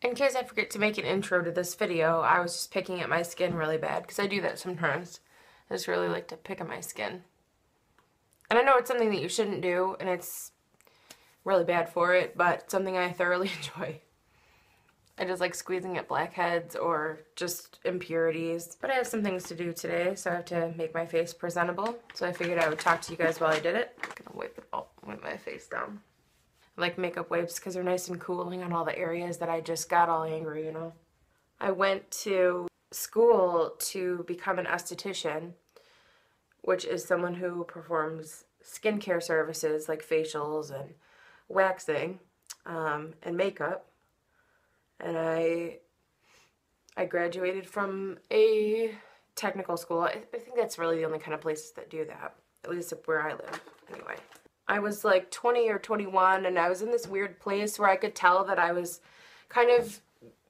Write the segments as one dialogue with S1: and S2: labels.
S1: In case I forget to make an intro to this video, I was just picking at my skin really bad, because I do that sometimes. I just really like to pick at my skin. And I know it's something that you shouldn't do, and it's really bad for it, but something I thoroughly enjoy. I just like squeezing at blackheads or just impurities. But I have some things to do today, so I have to make my face presentable. So I figured I would talk to you guys while I did it. I'm gonna wipe my face down. I like makeup wipes because they're nice and cooling on all the areas that I just got all angry, you know. I went to school to become an aesthetician, which is someone who performs skincare services like facials and waxing and makeup. And I graduated from a technical school. I think that's really the only kind of places that do that, at least where I live, anyway. I was like 20 or 21, and I was in this weird place where I could tell that I was kind of,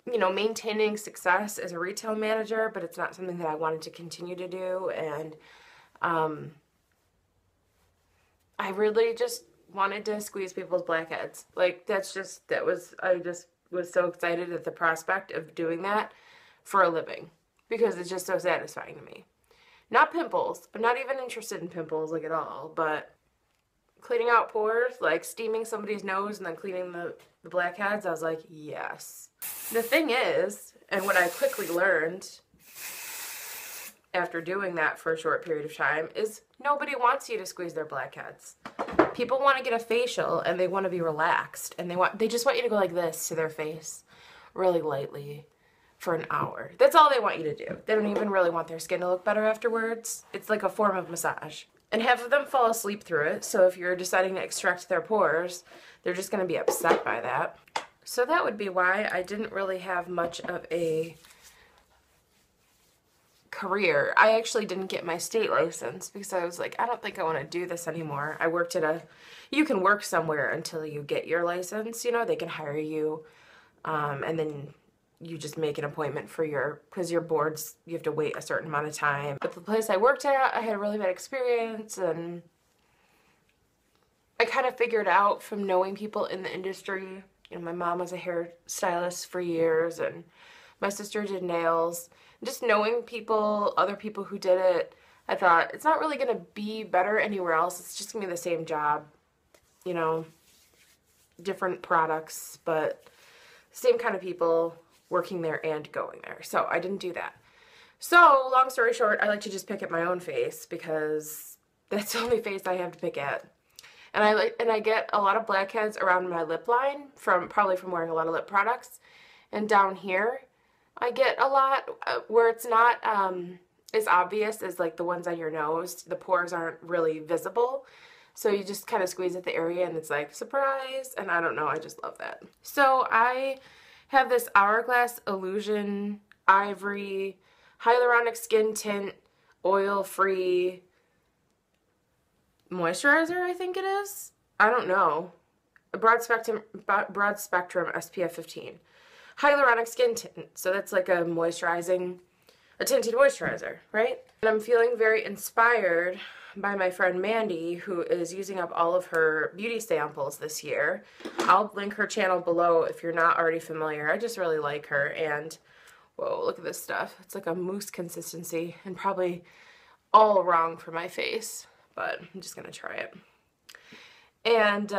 S1: you know, maintaining success as a retail manager, but it's not something that I wanted to continue to do, and I really just wanted to squeeze people's blackheads. Like, I just was so excited at the prospect of doing that for a living, because it's just so satisfying to me. Not pimples. I'm not even interested in pimples, like, at all, but cleaning out pores, like steaming somebody's nose and then cleaning the blackheads, I was like, yes. The thing is, and what I quickly learned after doing that for a short period of time, is nobody wants you to squeeze their blackheads. People want to get a facial and they want to be relaxed, and they just want you to go like this to their face really lightly for an hour. That's all they want you to do. They don't even really want their skin to look better afterwards. It's like a form of massage. And half of them fall asleep through it, so if you're deciding to extract their pores, they're just going to be upset by that. So that would be why I didn't really have much of a career. I actually didn't get my state license because I was like, I don't think I want to do this anymore. I worked at you can work somewhere until you get your license, you know, they can hire you, and then you just make an appointment for because your boards, you have to wait a certain amount of time. But the place I worked at, I had a really bad experience, and I kind of figured out from knowing people in the industry. You know, my mom was a hairstylist for years, and my sister did nails. Just knowing people, other people who did it, I thought, it's not really going to be better anywhere else. It's just going to be the same job, you know, different products, but same kind of people working there and going there. So I didn't do that. So long story short, I like to just pick at my own face because that's the only face I have to pick at. And I get a lot of blackheads around my lip line probably from wearing a lot of lip products, and down here I get a lot where it's not as obvious as like the ones on your nose. The pores aren't really visible. So you just kind of squeeze at the area and it's like, surprise, and I don't know, I just love that. So I have this Hourglass Illusion Ivory Hyaluronic Skin Tint Oil-Free Moisturizer, I think it is. I don't know. A broad spectrum SPF 15. Hyaluronic Skin Tint. So that's like a tinted moisturizer, right? And I'm feeling very inspired by my friend Mandy, who is using up all of her beauty samples this year. I'll link her channel below if you're not already familiar. I just really like her, and whoa, look at this stuff. It's like a mousse consistency and probably all wrong for my face, but I'm just gonna try it. And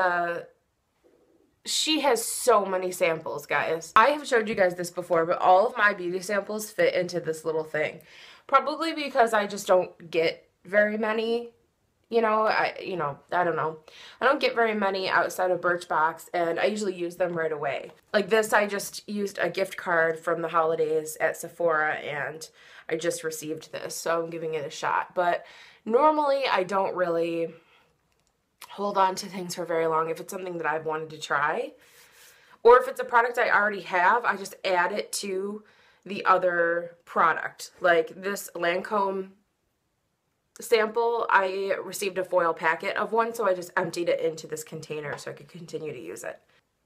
S1: she has so many samples, guys. I have showed you guys this before, but all of my beauty samples fit into this little thing. Probably because I just don't get very many, I don't know. I don't get very many outside of Birchbox, and I usually use them right away. Like this, I just used a gift card from the holidays at Sephora, and I just received this, so I'm giving it a shot. But normally, I don't really hold on to things for very long if it's something that I've wanted to try. Or if it's a product I already have, I just add it to the other product. Like this Lancome sample, I received a foil packet of one, so I just emptied it into this container so I could continue to use it.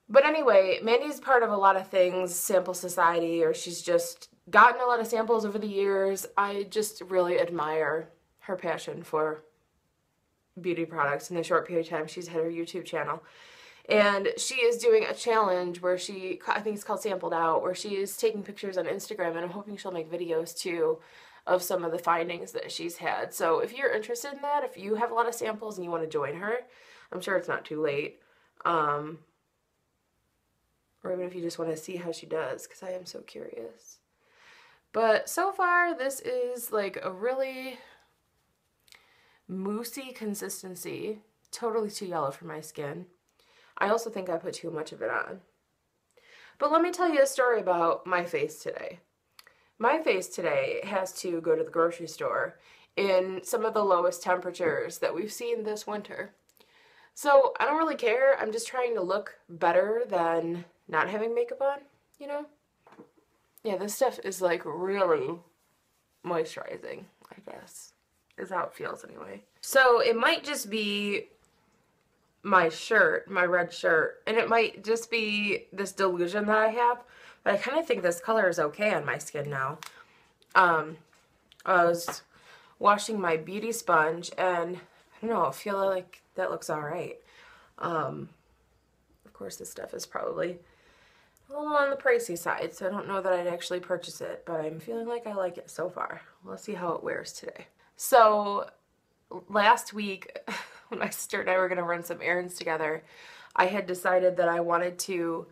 S1: But anyway, Mandy's part of a lot of things, Sample Society, or she's just gotten a lot of samples over the years. I just really admire her passion for beauty products in the short period of time she's had her YouTube channel. And she is doing a challenge where I think it's called Sampled Out, where she is taking pictures on Instagram, and I'm hoping she'll make videos too of some of the findings that she's had. So if you're interested in that, if you have a lot of samples and you want to join her, I'm sure it's not too late. Or even if you just want to see how she does, because I am so curious. But so far, this is like a really moussey consistency. Totally too yellow for my skin. I also think I put too much of it on. But let me tell you a story about my face today. My face today has to go to the grocery store in some of the lowest temperatures that we've seen this winter. So I don't really care. I'm just trying to look better than not having makeup on, you know? Yeah, this stuff is like really moisturizing, I guess, is how it feels anyway. So it might just be my shirt, my red shirt, and it might just be this delusion that I have, but I kind of think this color is okay on my skin now. I was washing my beauty sponge, and I don't know, I feel like that looks alright. Of course, this stuff is probably a little on the pricey side, so I don't know that I'd actually purchase it, but I'm feeling like I like it so far. Let's see how it wears today. So last week, when my sister and I were going to run some errands together, I had decided that I wanted to,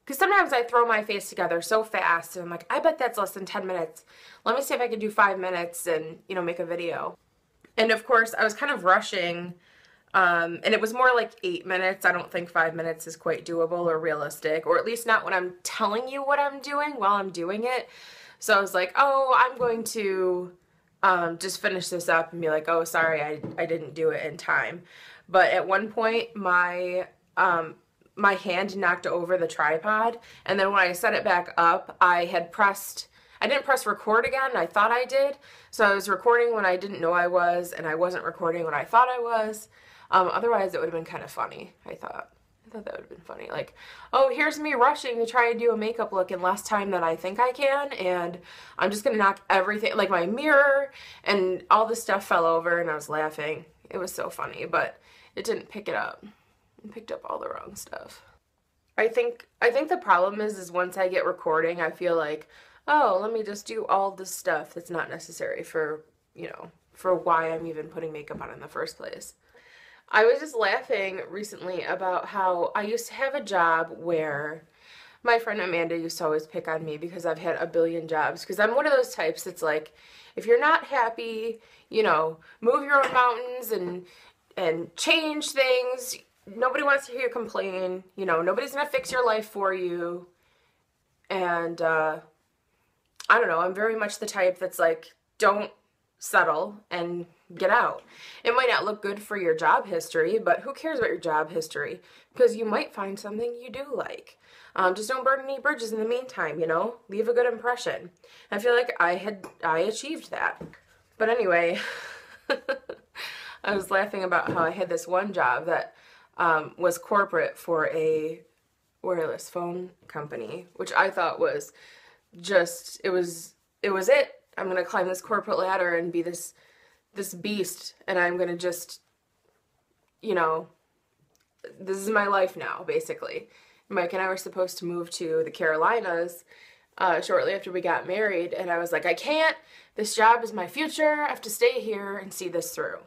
S1: because sometimes I throw my face together so fast, and I'm like, I bet that's less than 10 minutes. Let me see if I can do 5 minutes and, you know, make a video. And of course, I was kind of rushing, and it was more like 8 minutes. I don't think 5 minutes is quite doable or realistic, or at least not when I'm telling you what I'm doing while I'm doing it. So I was like, oh, I'm going to just finish this up and be like, oh, sorry, I didn't do it in time. But at one point, my hand knocked over the tripod, and then when I set it back up, I didn't press record again. I thought I did. So I was recording when I didn't know I was, and I wasn't recording when I thought I was. Otherwise, it would have been kind of funny, I thought. I thought that would have been funny. Like, oh, here's me rushing to try and do a makeup look in less time than I think I can, and I'm just going to knock everything, like my mirror and all this stuff fell over, and I was laughing. It was so funny, but it didn't pick it up. It picked up all the wrong stuff. I think the problem is once I get recording, I feel like, oh, let me just do all this stuff that's not necessary for, you know, for why I'm even putting makeup on in the first place. I was just laughing recently about how I used to have a job where my friend Amanda used to always pick on me because I've had a billion jobs. Because I'm one of those types that's like, if you're not happy, you know, move your own mountains and change things. Nobody wants to hear you complain. You know, nobody's going to fix your life for you. And I don't know, I'm very much the type that's like, don't settle and get out. It might not look good for your job history, but who cares about your job history? Because you might find something you do like. Just don't burn any bridges in the meantime, you know? Leave a good impression. I feel like I achieved that. But anyway, I was laughing about how I had this one job that was corporate for a wireless phone company, which I thought was just, it was it. I'm going to climb this corporate ladder and be this beast, and I'm going to just, you know, this is my life now, basically. Mike and I were supposed to move to the Carolinas shortly after we got married, and I was like, I can't. This job is my future. I have to stay here and see this through.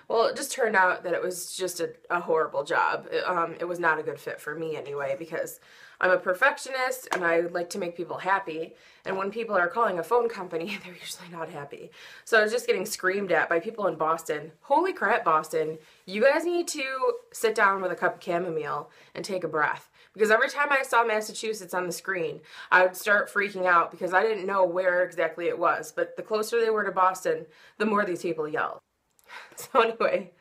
S1: Well, it just turned out that it was just a horrible job. It was not a good fit for me anyway, because I'm a perfectionist and I like to make people happy. And when people are calling a phone company, they're usually not happy. So I was just getting screamed at by people in Boston. Holy crap, Boston. You guys need to sit down with a cup of chamomile and take a breath. Because every time I saw Massachusetts on the screen, I would start freaking out because I didn't know where exactly it was. But the closer they were to Boston, the more these people yelled. So anyway,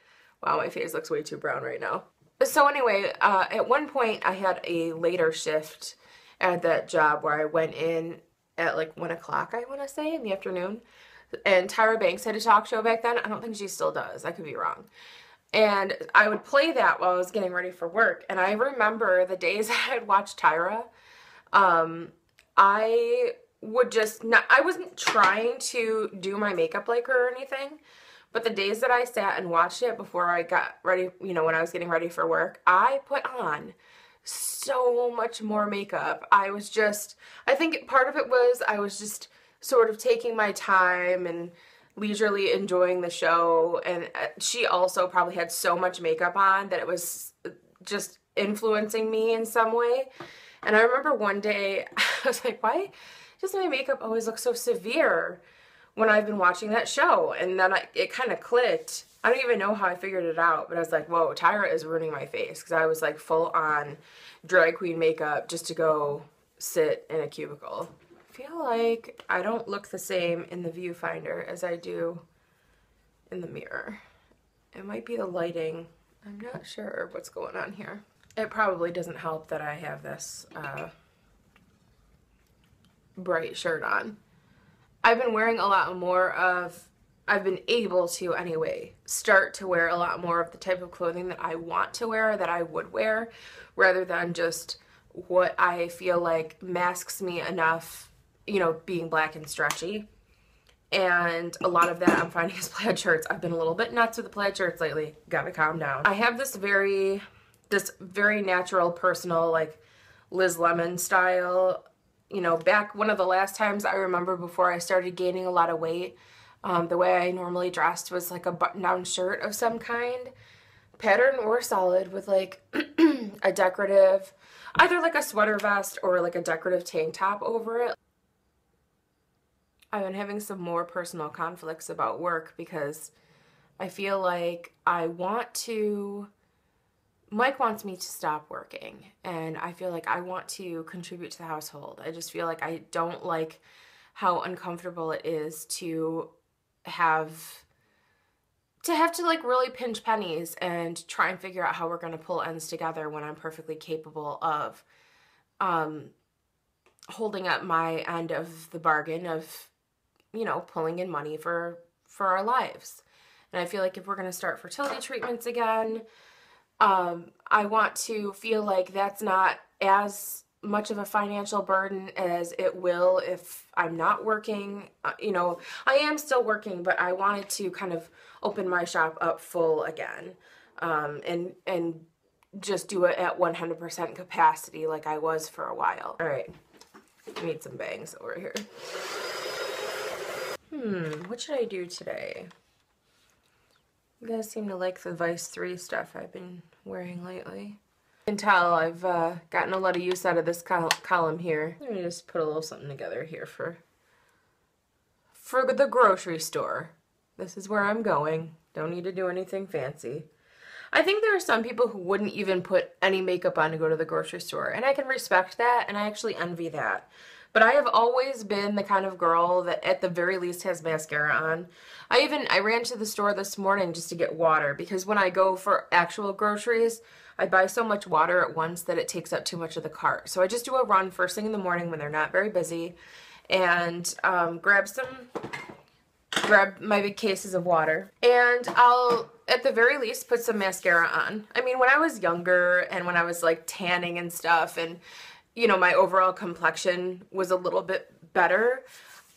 S1: wow, my face looks way too brown right now. So anyway, at one point I had a later shift at that job where I went in at like 1 o'clock, I want to say, in the afternoon. And Tyra Banks had a talk show back then. I don't think she still does. I could be wrong. And I would play that while I was getting ready for work. And I remember the days I'd watch Tyra, I would just not, I wasn't trying to do my makeup like her or anything, But the days that I sat and watched it before I got ready, you know, when I was getting ready for work, I put on so much more makeup. I think part of it was I was just sort of taking my time and leisurely enjoying the show, and she also probably had so much makeup on that it was just influencing me in some way. And I remember one day I was like, why does my makeup always look so severe when I've been watching that show? And then it kind of clicked. I don't even know how I figured it out, but I was like, whoa, Tyra is ruining my face, because I was like full on drag queen makeup just to go sit in a cubicle. I feel like I don't look the same in the viewfinder as I do in the mirror. It might be the lighting. I'm not sure what's going on here. It probably doesn't help that I have this bright shirt on. I've been wearing a lot more of, I've been able to anyway, start to wear a lot more of the type of clothing that I want to wear, that I would wear, rather than just what I feel like masks me enough, you know, being black and stretchy. And a lot of that I'm finding is plaid shirts. I've been a little bit nuts with the plaid shirts lately. Gotta calm down. I have this very natural, personal, like Liz Lemon style. You know, back one of the last times I remember before I started gaining a lot of weight, the way I normally dressed was like a button-down shirt of some kind, pattern or solid, with like a decorative, either like a sweater vest or like a decorative tank top over it. I've been having some more personal conflicts about work because I feel like Mike wants me to stop working, and I feel like I want to contribute to the household. I just feel like I don't like how uncomfortable it is to have to like really pinch pennies and try and figure out how we're going to pull ends together when I'm perfectly capable of holding up my end of the bargain of, you know, pulling in money for our lives. And I feel like if we're going to start fertility treatments again, I want to feel like that's not as much of a financial burden as it will if I'm not working. You know, I am still working, but I wanted to kind of open my shop up full again, and just do it at 100% capacity like I was for a while. All right, I need some bangs over here. What should I do today? You guys seem to like the Vice 3 stuff I've been wearing lately. You can tell I've gotten a lot of use out of this column here. Let me just put a little something together here for the grocery store. This is where I'm going. Don't need to do anything fancy. I think there are some people who wouldn't even put any makeup on to go to the grocery store, and I can respect that, and I actually envy that. But I have always been the kind of girl that at the very least has mascara on. I ran to the store this morning just to get water, because when I go for actual groceries, I buy so much water at once that it takes up too much of the cart. So I just do a run first thing in the morning when they're not very busy, and grab my big cases of water, and I'll at the very least put some mascara on. I mean, when I was younger and when I was like tanning and stuff, and you know, my overall complexion was a little bit better,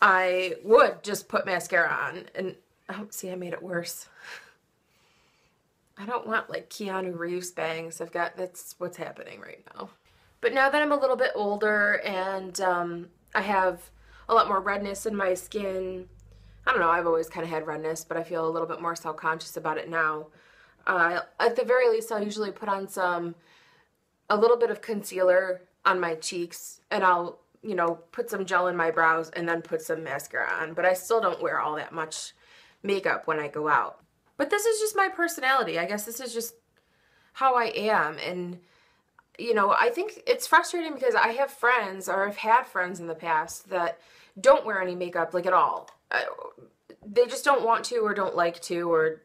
S1: I would just put mascara on. And oh, see, I made it worse. I don't want like Keanu Reeves bangs. That's what's happening right now. But now that I'm a little bit older and I have a lot more redness in my skin, I don't know, I've always kind of had redness, but I feel a little bit more self-conscious about it now. At the very least, I'll usually put on a little bit of concealer on my cheeks, and I'll, you know, put some gel in my brows and then put some mascara on. But I still don't wear all that much makeup when I go out. But this is just my personality. I guess this is just how I am. And, you know, I think it's frustrating because I have friends, or I've had friends in the past, that don't wear any makeup, like, at all. They just don't want to, or don't like to, or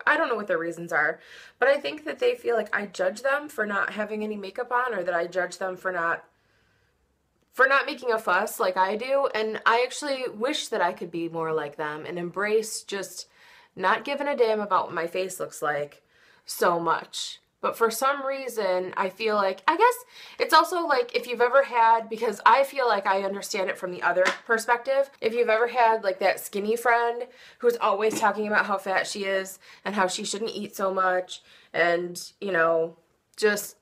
S1: I don't know what their reasons are. But I think that they feel like I judge them for not having any makeup on, or that I judge them for not making a fuss like I do. And I actually wish that I could be more like them and embrace just not giving a damn about what my face looks like so much. But for some reason, I feel like, I guess it's also like if you've ever had, because I feel like I understand it from the other perspective, if you've ever had like that skinny friend who's always talking about how fat she is and how she shouldn't eat so much and, you know, just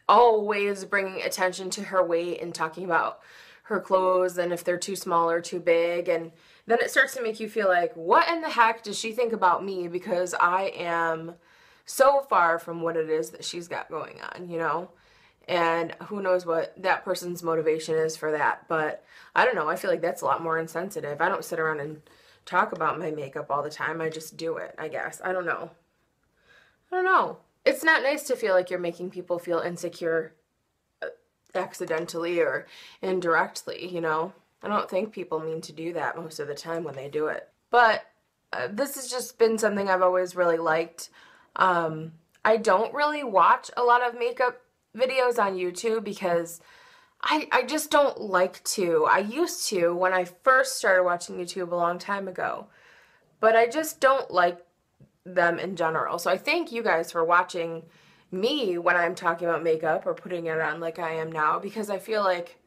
S1: always bringing attention to her weight and talking about her clothes and if they're too small or too big, and then it starts to make you feel like, what in the heck does she think about me because I am so far from what it is that she's got going on, you know? And who knows what that person's motivation is for that, but I don't know, I feel like that's a lot more insensitive. I don't sit around and talk about my makeup all the time, I just do it, I guess. I don't know. It's not nice to feel like you're making people feel insecure accidentally or indirectly, you know? I don't think people mean to do that most of the time when they do it. But this has just been something I've always really liked. I don't really watch a lot of makeup videos on YouTube because I just don't like to. I used to when I first started watching YouTube a long time ago, but I just don't like them in general. So I thank you guys for watching me when I'm talking about makeup or putting it on like I am now, because I feel like,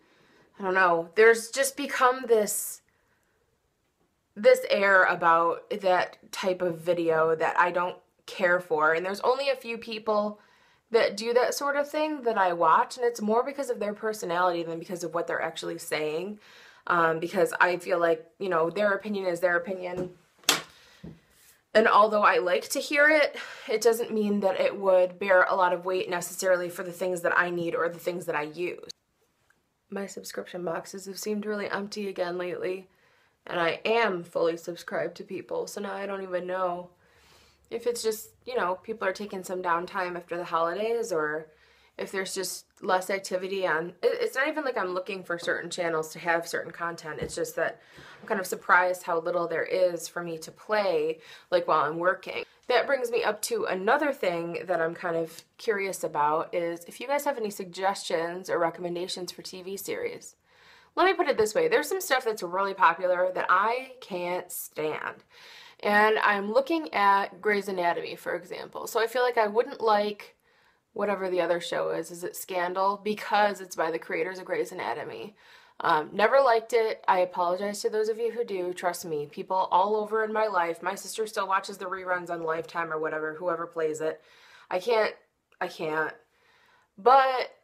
S1: I don't know, there's just become this air about that type of video that I don't care for, and there's only a few people that do that sort of thing that I watch, and it's more because of their personality than because of what they're actually saying, because I feel like, you know, their opinion is their opinion, and although I like to hear it, it doesn't mean that it would bear a lot of weight necessarily for the things that I need or the things that I use. My subscription boxes have seemed really empty again lately, and I am fully subscribed to people, so now I don't even know if it's just, you know, people are taking some downtime after the holidays, or if there's just less activity on, it's not even like I'm looking for certain channels to have certain content, it's just that I'm kind of surprised how little there is for me to play, like while I'm working. That brings me up to another thing that I'm kind of curious about, is if you guys have any suggestions or recommendations for TV series. Let me put it this way, there's some stuff that's really popular that I can't stand. And I'm looking at Grey's Anatomy, for example. So I feel like I wouldn't like whatever the other show is. Is it Scandal? Because it's by the creators of Grey's Anatomy. Never liked it. I apologize to those of you who do. Trust me, people all over in my life. My sister still watches the reruns on Lifetime or whatever, whoever plays it. I can't. But,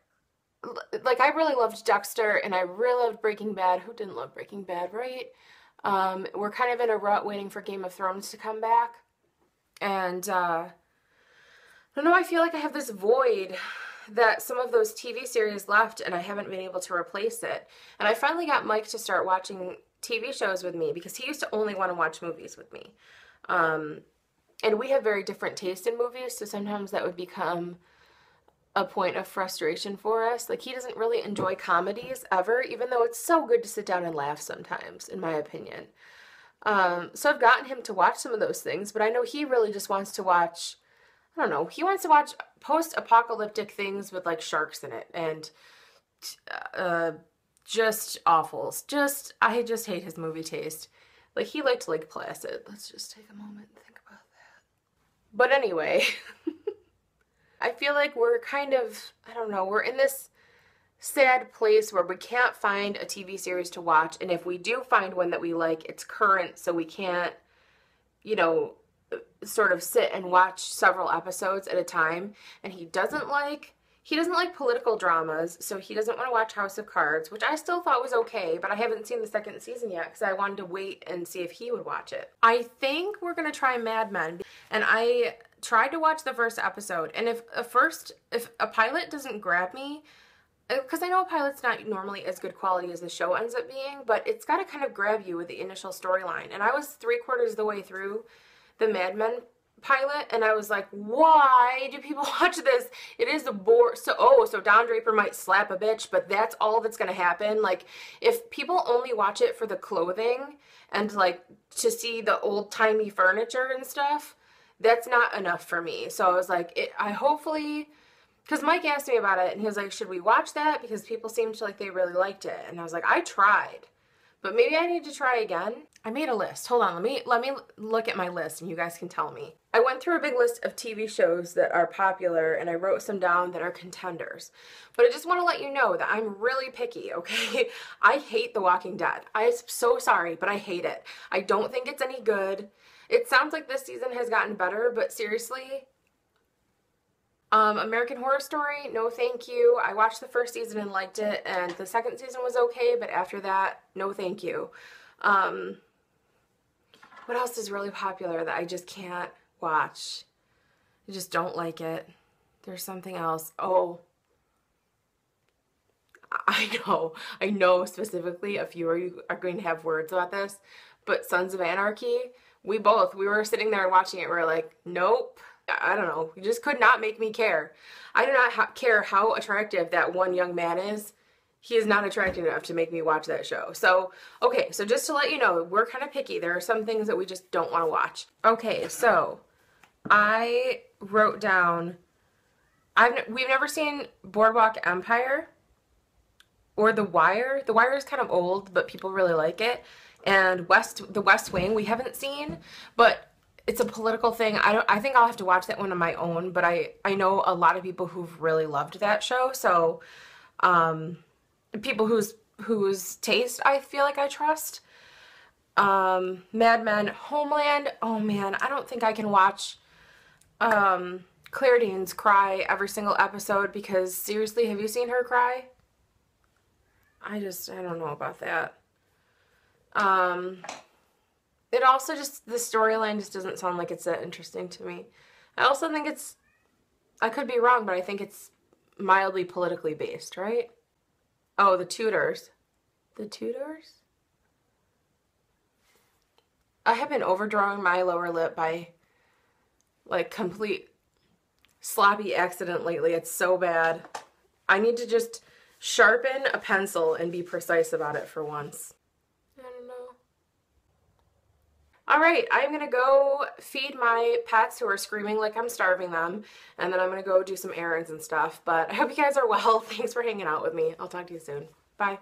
S1: like, I really loved Dexter, and I really loved Breaking Bad. Who didn't love Breaking Bad, right? We're kind of in a rut waiting for Game of Thrones to come back, and I don't know, I feel like I have this void that some of those TV series left, and I haven't been able to replace it. And I finally got Mike to start watching TV shows with me, because he used to only want to watch movies with me, and we have very different taste in movies, so sometimes that would become a point of frustration for us. Like, he doesn't really enjoy comedies ever, even though it's so good to sit down and laugh sometimes, in my opinion. So I've gotten him to watch some of those things, but I know he really just wants to watch, I don't know, he wants to watch post-apocalyptic things with like sharks in it, and just awfuls. I just hate his movie taste. Like, he liked Lake Placid. Let's just take a moment and think about that. But anyway, I feel like we're kind of, I don't know, we're in this sad place where we can't find a TV series to watch, and if we do find one that we like, it's current, so we can't, you know, sort of sit and watch several episodes at a time. And he doesn't like political dramas, so he doesn't want to watch House of Cards, which I still thought was okay, but I haven't seen the second season yet because I wanted to wait and see if he would watch it. I think we're going to try Mad Men, and I tried to watch the first episode, and if a pilot doesn't grab me, because I know a pilot's not normally as good quality as the show ends up being, but it's got to kind of grab you with the initial storyline. And I was 3/4 of the way through the Mad Men pilot, and I was like, why do people watch this? It is a bore. So Don Draper might slap a bitch, but that's all that's gonna happen. Like, if people only watch it for the clothing and like to see the old-timey furniture and stuff, that's not enough for me. So I was like, I hopefully, because Mike asked me about it, and he was like, should we watch that? Because people seemed like they really liked it. And I was like, I tried, But maybe I need to try again. I made a list. Hold on, let me look at my list and you guys can tell me. I went through a big list of TV shows that are popular and I wrote some down that are contenders. But I just want to let you know that I'm really picky, okay? I hate The Walking Dead. I'm so sorry, but I hate it. I don't think it's any good. It sounds like this season has gotten better, but seriously, American Horror Story, no thank you. I watched the first season and liked it, and the second season was okay, but after that, no thank you. What else is really popular that I just can't watch? I just don't like it. There's something else. Oh, I know specifically a few of you are going to have words about this, but Sons of Anarchy, we were sitting there watching it, we were like, nope. I don't know, you just could not make me care. I do not care how attractive that one young man is. He is not attractive enough to make me watch that show. So, okay, so just to let you know, we're kind of picky. There are some things that we just don't want to watch. Okay, so I wrote down, we've never seen Boardwalk Empire or The Wire. The Wire is kind of old, but people really like it. And The West Wing we haven't seen, but it's a political thing. I think I'll have to watch that one on my own, but I know a lot of people who've really loved that show, so people whose taste I feel like I trust. Mad Men, Homeland. Oh man, I don't think I can watch Claire Danes cry every single episode, because seriously, have you seen her cry? I don't know about that. It also just, the storyline just doesn't sound like it's that interesting to me. I also think I could be wrong, but I think it's mildly politically based, right? Oh, The Tudors. The Tudors? I have been overdrawing my lower lip by, like, complete sloppy accident lately. It's so bad. I need to just sharpen a pencil and be precise about it for once. I don't know. Alright, I'm gonna go feed my pets who are screaming like I'm starving them, and then I'm gonna go do some errands and stuff. But I hope you guys are well. Thanks for hanging out with me. I'll talk to you soon. Bye.